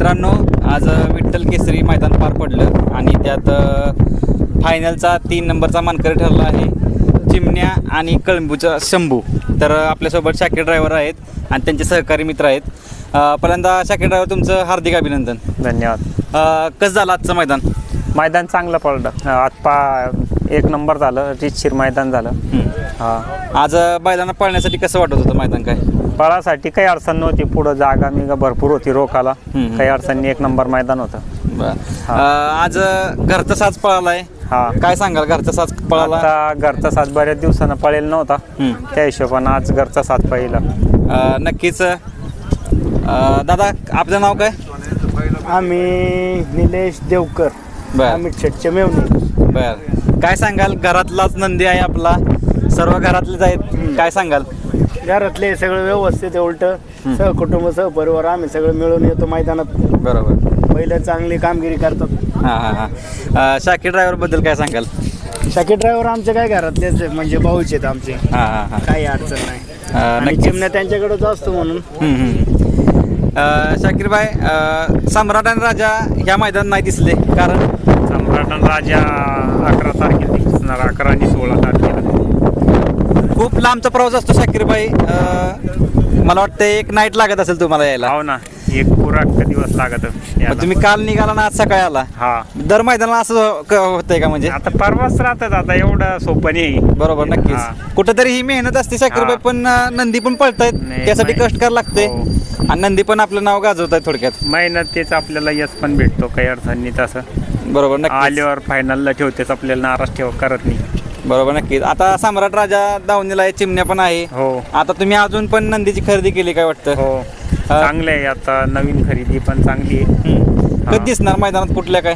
मित्रांनो, आज विठ्ठल केसरी मैदान पार पडलं आणि त्यात फायनलचा 3 नंबरचा मानकरी ठरला आहे चिमण्या आणि कळंबूचा शंभू. तर आपल्यासोबत शाकीर ड्रायव्हर आहेत आणि त्यांचे सहकारी मित्र आहेत. पहिल्यांदा शाकीर ड्रायव्हर तुमचं हार्दिक अभिनंदन. धन्यवाद. कसं झालं आजचं मैदान? मैदान चांगलं पडलं. आत्ता 1 नंबर झालं, रितशीर मैदान झालं. आज बैलांना पळण्यासाठी कसं वाटत होतं मैदान? काय पळासाठी काही अडचण नव्हती, पुढं जागा मी भरपूर होती रोकाला, काही अडचणी. 1 नंबर मैदान होतं. आज घरचा साज पळालाय. काय सांगाल? घरचा साज पळाला. आता घरचा साज बऱ्याच दिवसानं पळेल नव्हता, त्या हिशोबानं आज घरचा साज पळला. नक्कीच. दादा, आपलं नाव काय? आम्ही निलेश देवकर, आम्ही शेटचे मेवणे. बर, काय सांगाल? घरातलाच नंदी आहे आपला, सर्व घरातलेच आहेत. काय सांगाल? घरातले सगळं व्यवस्थित, उलट सहकुटुंब सहपरिवार आम्ही सगळं मिळून येतो मैदानात. बरोबर, पहिलं चांगली कामगिरी करतात. हां. शाकीर ड्रायव्हर बद्दल काय सांगाल? शाकीर ड्रायव्हर आमच्या काय घरातलेच म्हणजे भाऊच आहेत आमचे. काही अडचण नाही. चिमण्या त्यांच्याकडेच असतो म्हणून. शाकीर भाई, सम्राट आणि राजा ह्या मैदान नाही दिसले, कारण सम्राट आणि राजा 11 तारखेला दिसणार, 11 आणि 16 तारखेला. खूप लांबचा प्रवास असतो शाकीर भाई. मला वाटतं 1 नाईट लागत असेल तुम्हाला यायला. हो ना, 1 पुरा दिवस लागत. तुम्ही काल निघाला ना, आज सकाळी आला. दर मैदानाला असं होतंय का? म्हणजे आता परवाच राहतात, आता एवढं सोपं नाही. बरोबर, नक्कीच. कुठेतरी ही मेहनत असते शाकीर भाई, पण नंदी पण पळतायत, त्यासाठी कष्ट करायला लागते. आणि नंदी पण आपलं नाव गाजवत आहे. थोडक्यात मेहनतीच आपल्याला यश पण भेटतो, काही अडचणी तसं. बरोबर, नक्की. आल्यावर फायनलला ठेवतेच, आपल्याला नाराज करत नाही. बरोबर, नक्कीच. आता सम्राट राजा दावणीला आहे, चिमण्या पण आहे. हो. आता तुम्ही अजून पण नंदीची खरेदी केली, काय वाटतं? हो, चांगले आहे. आता नवीन खरेदी पण चांगली आहे. कधी दिसणार मैदानात? कुठल्या काय?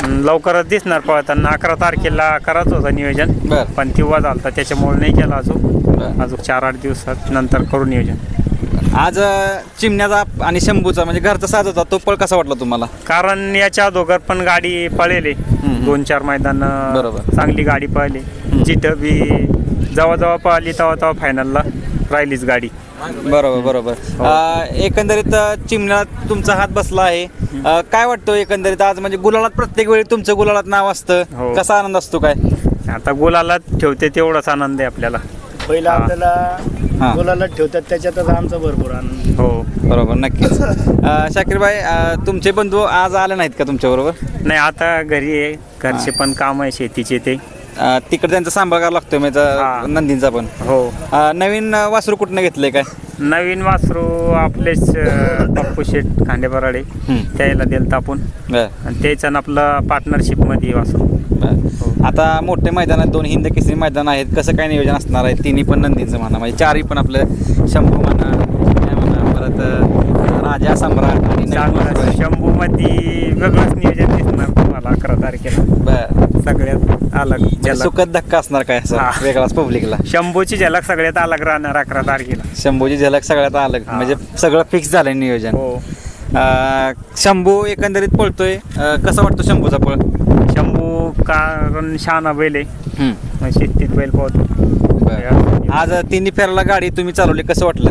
लवकरच दिसणार. पळताना 11 तारखेला करायचं होतं नियोजन, पण तेव्हा झालं, त्याच्यामुळे नाही केलं अजून 4-8 दिवसात नंतर करू नियोजन. आज चिमण्याचा आणि शंभूचा म्हणजे घरचा साज होता, तो पळ कसा वाटला तुम्हाला? कारण याच्या अगोदर पण गाडी पळेले 2-4 मैदान. बरोबर, चांगली गाडी पळली. जिथं बी जवळ पळाली तेव्हा फायनलला राहिलीच गाडी. बरोबर. एकंदरीत चिमण्याला तुमचा हात बसला आहे. काय वाटतं एकंदरीत आज? म्हणजे गुलालात प्रत्येक वेळी तुमचं गुलालात नाव असतं, कसा आनंद असतो काय? आता गुलालात ठेवते तेवढाच आनंद आहे आपल्याला. पहिला आपल्याला गुलालात ठेवतात, त्याच्यातच आमचा भरपूर आनंद. हो, बरोबर, नक्कीच. शाकीर भाई, तुमचे बंधू आज आले नाहीत का तुमच्या बरोबर? नाही, आता घरी आहे. घरचे पण काम आहे शेतीचे, ते तिकडे त्यांचा सांभाळ करावा लागतोय म्हणजे नंदींचा पण. हो. नवीन वासरू कुठनं घेतलंय काय? नवीन वासरू आपलेच पप्पू शेठ खांडेबराडे, त्याला दिलं आपण, आणि त्याच्यानं आपलं पार्टनरशिप मध्ये वासरू. आता मोठे मैदान आहेत, 2 हिंद केसरी मैदान आहेत. कसं काय नियोजन असणार आहे? 3 पण नंदीचं म्हणा, म्हणजे 4 पण आपलं शंभू म्हणा, परत राजा, सम्राट आणि शंभू मध्ये वेगळंच नियोजन दिसणार तुम्हाला 11 तारखेला. सगळ्यात अलग सुखद धक्का असणार काय वेगळाच पब्लिकला. शंभूची झलक सगळ्यात अलग राहणार 11 तारखेला. शंभूची झलक सगळ्यात अलग, म्हणजे सगळं फिक्स झालंय नियोजन. हो. शंभू एकंदरीत पळतोय, कसं वाटतं शंभूचा पळ? शंभू कारण शहाणा बैल आहे, शिस्तीत बैल पळतो. आज 3 फेऱ्याला गाडी तुम्ही चालवली, कसं वाटलं?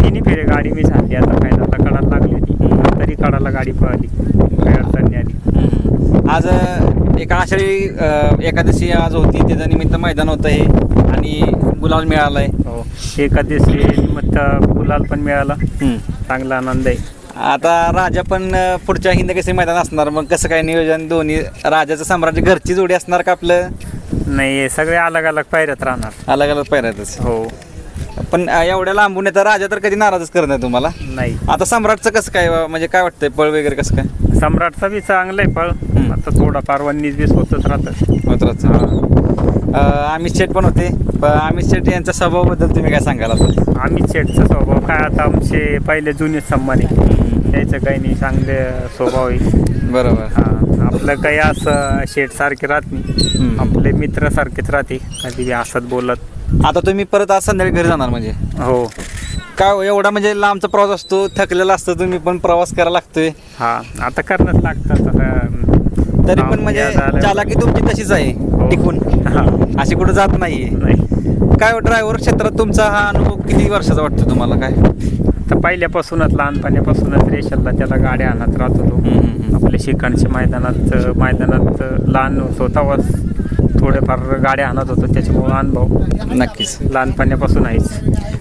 3 फेरे गाडी मी झाली. आता फायनलला कडाला लागली होती, तरी कडाला गाडी पळाली, काही अडचण नाही आली. आज एक आषाढी एकादशी आज होती, त्याच्या निमित्त मैदान होतं हे, आणि गुलाल मिळालाय. हो, एकादशी निमित्त गुलाल पण मिळाला, चांगला आनंद आहे. आता राजा पण पुढच्या हिंद केसरी मैदान असणार, मग कसं काय नियोजन? दोन्ही राजाचं सम्राट घरची जोडी असणार का आपलं? नाही, सगळे अलग अलग पायऱ्यात राहणार. अलग अलग पायऱ्यातच. हो, पण एवढ्या लांबून येतं राजा तर कधी नाराजच करत नाही तुम्हाला? नाही. आता सम्राटचं कसं काय, म्हणजे काय वाटतंय पळ वगैरे कसं काय? सम्राटचा बी चांगलं आहे पळ, आता थोडाफार 19-20 होतच राहतात. अमित शेठ पण होते. अमित शेठ यांच्या स्वभावाबद्दल तुम्ही काय सांगाल? आता अमित शेठचा स्वभाव काय, आता आमचे पहिले जुनेच संबंध आहे, त्याचं काही नाही, चांगले स्वभाव आहे. बरोबर. आपलं काही असं शेठ सारखे राहत नाही, आपले मित्र सारखेच राहते, कधी हसत बोलत. आता तुम्ही परत आज संध्याकाळी घरी जाणार म्हणजे? हो. काय एवढा म्हणजे लांबचा प्रवास असतो, थकलेला असतो, तुम्ही पण प्रवास करायला लागतोय. आता करणंच लागतं. तरी पण म्हणजे चालाकी तुमची तशीच आहे, टिकून, अशी कुठं जात नाहीये. काय ड्रायव्हर क्षेत्रात तुमचा हा अनुभव किती वर्षाचा वाटतो तुम्हाला? काय तर पहिल्यापासूनच लहानपणापासूनच रेशलला त्याला गाड्या आणत राहत होतो. आपल्या शिकाणच्या मैदानात लहान होतो तेव्हाच थोडेफार गाड्या आणत होतो, त्याच्यामुळे अनुभव नक्कीच लहानपणापासून आहेच.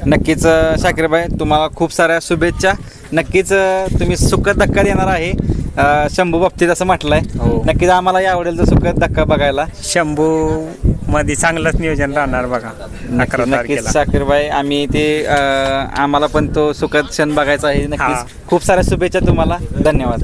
नक्कीच शाकीरभाई तुम्हाला खूप साऱ्या शुभेच्छा. नक्कीच तुम्ही सुखद धक्का देणार आहे शंभू बाबतीत असं म्हटलंय. नक्कीच आम्हालाही आवडेल तो सुखद धक्का बघायला. शंभू मध्ये चांगलंच नियोजन राहणार बघा 11 नक्कीच तारखेला. शाकीरभाई आम्ही ते आम्हाला पण तो सुखद क्षण बघायचा आहे. नक्कीच खूप साऱ्या शुभेच्छा तुम्हाला. धन्यवाद.